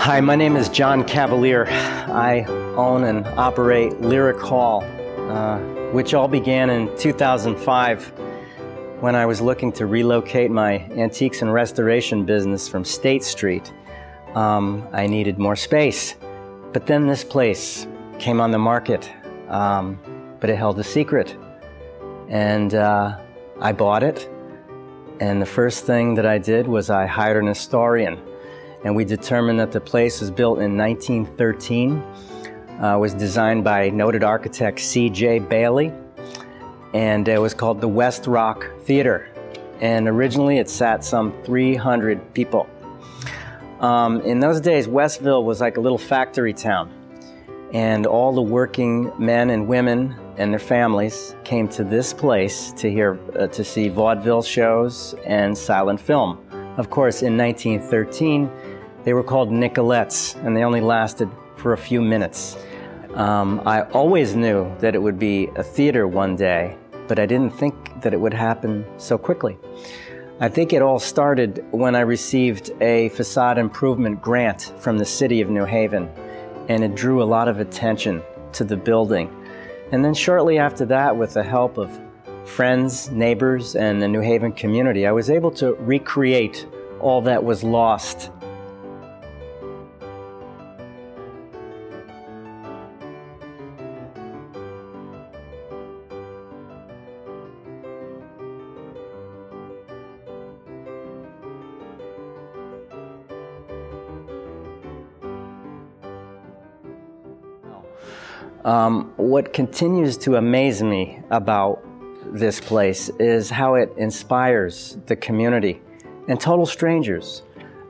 Hi, my name is John Cavalier. I own and operate Lyric Hall, which all began in 2005 when I was looking to relocate my antiques and restoration business from State Street. I needed more space, but then this place came on the market, but it held a secret. And I bought it, and the first thing that I did was I hired an historian. And we determined that the place was built in 1913, was designed by noted architect C.J. Bailey, and it was called the West Rock Theater. And originally it sat some 300 people. In those days, Westville was like a little factory town, and all the working men and women and their families came to this place to see vaudeville shows and silent film. Of course, in 1913, they were called Nicolettes, and they only lasted for a few minutes. I always knew that it would be a theater one day, but I didn't think that it would happen so quickly. I think it all started when I received a facade improvement grant from the city of New Haven, and it drew a lot of attention to the building. And then shortly after that, with the help of friends, neighbors, and the New Haven community, I was able to recreate all that was lost. What continues to amaze me about this place is how it inspires the community, and total strangers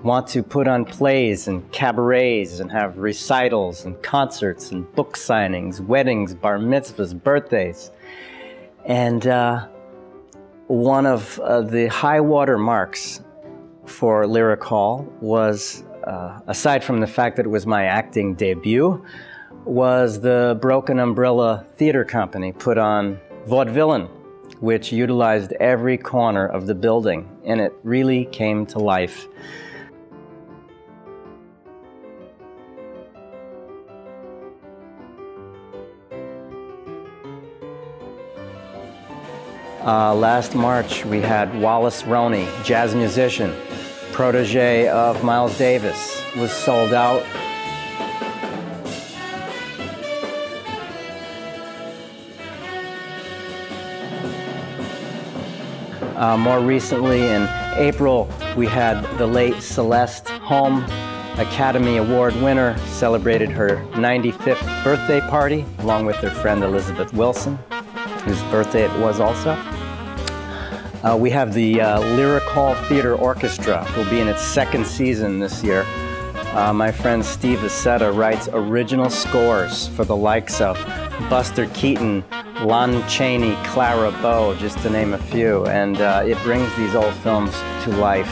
want to put on plays and cabarets and have recitals and concerts and book signings, weddings, bar mitzvahs, birthdays. And one of the high water marks for Lyric Hall was, aside from the fact that it was my acting debut, was the Broken Umbrella Theater Company put on Vaudevillain, which utilized every corner of the building, and it really came to life. Last March, we had Wallace Roney, jazz musician, protege of Miles Davis, was sold out. More recently, in April, we had the late Celeste Holm, Academy Award winner, celebrated her 95th birthday party, along with her friend Elizabeth Wilson, whose birthday it was also. We have the Lyric Hall Theater Orchestra, who will be in its second season this year. My friend Steve Aceta writes original scores for the likes of Buster Keaton, Lon Chaney, Clara Bow, just to name a few, and it brings these old films to life.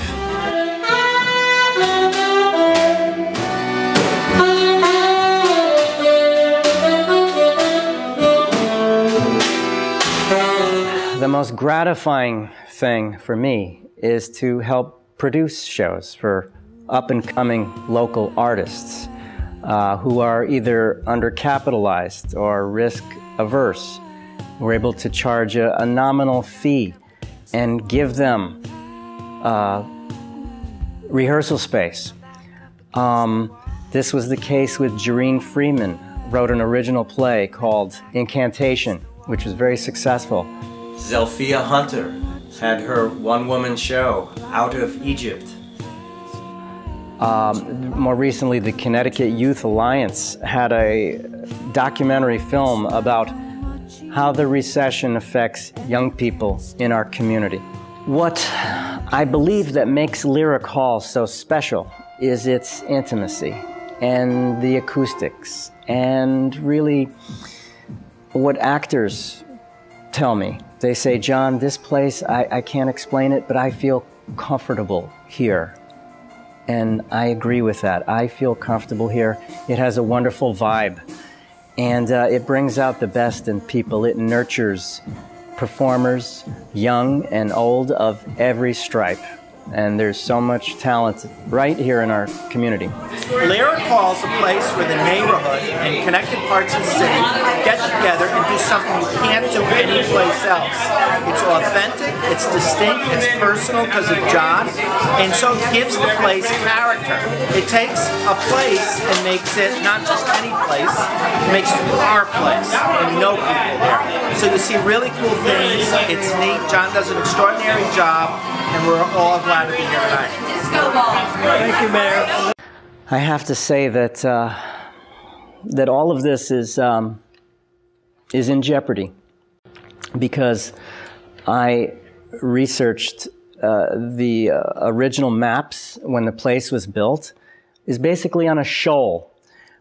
The most gratifying thing for me is to help produce shows for up-and-coming local artists who are either undercapitalized or risk-averse. We're able to charge a nominal fee and give them rehearsal space. This was the case with Jareen Freeman, wrote an original play called Incantation, which was very successful. Zelphia Hunter had her one-woman show, Out of Egypt. More recently, the Connecticut Youth Alliance had a documentary film about how the recession affects young people in our community. What I believe that makes Lyric Hall so special is its intimacy and the acoustics, and really what actors tell me. They say, John, this place, I can't explain it, but I feel comfortable here. And I agree with that. I feel comfortable here. It has a wonderful vibe. And it brings out the best in people. It nurtures performers, young and old, of every stripe. and there's so much talent right here in our community. Lyric Hall is a place where the neighborhood and connected parts of the city get together and do something you can't do anyplace else. It's authentic, it's distinct, it's personal because of John, and so it gives the place character. It takes a place and makes it not just any place, it makes it our place, and we know people there. So you see really cool things, it's neat, John does an extraordinary job, and we're all glad to be here tonight. Thank you, Mayor. I have to say that that all of this is in jeopardy because I researched the original maps when the place was built is basically on a shoal,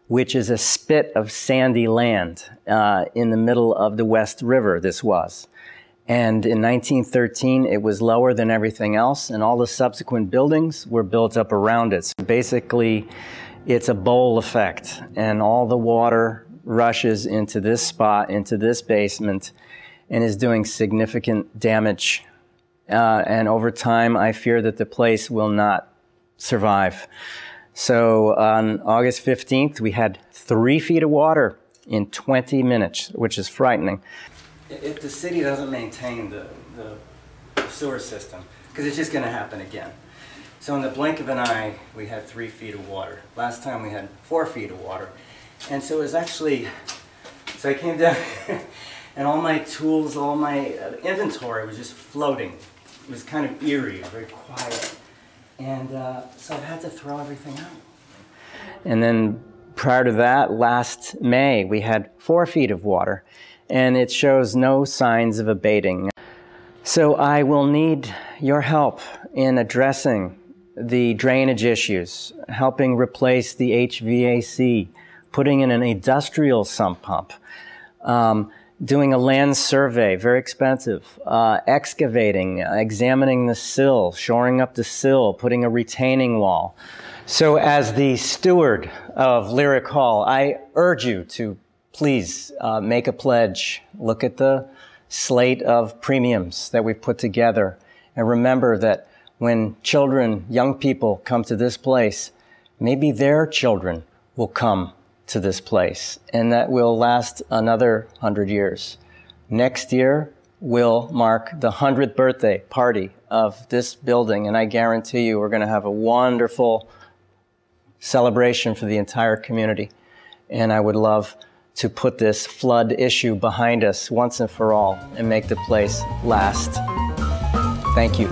which is a spit of sandy land in the middle of the West River. This was. And in 1913, it was lower than everything else, and all the subsequent buildings were built up around it. So basically, it's a bowl effect, and all the water rushes into this spot, into this basement, and is doing significant damage. And over time, I fear that the place will not survive. So on August 15th, we had 3 feet of water in 20 minutes, which is frightening. If the city doesn't maintain the sewer system, because it's just going to happen again. So in the blink of an eye, we had 3 feet of water. Last time we had 4 feet of water. And so it was actually, so I came down and all my tools, all my inventory was just floating. It was kind of eerie, very quiet. And so I've had to throw everything out. And then prior to that, last May, we had 4 feet of water. And it shows no signs of abating. So I will need your help in addressing the drainage issues, helping replace the HVAC, putting in an industrial sump pump, doing a land survey, very expensive, excavating, examining the sill, shoring up the sill, putting a retaining wall. So as the steward of Lyric Hall, I urge you to please make a pledge. Look at the slate of premiums that we've put together. And remember that when children, young people come to this place, maybe their children will come to this place. And that will last another 100 years. Next year will mark the 100th birthday party of this building. And I guarantee you we're going to have a wonderful celebration for the entire community. And I would love to put this flood issue behind us once and for all and make the place last. Thank you.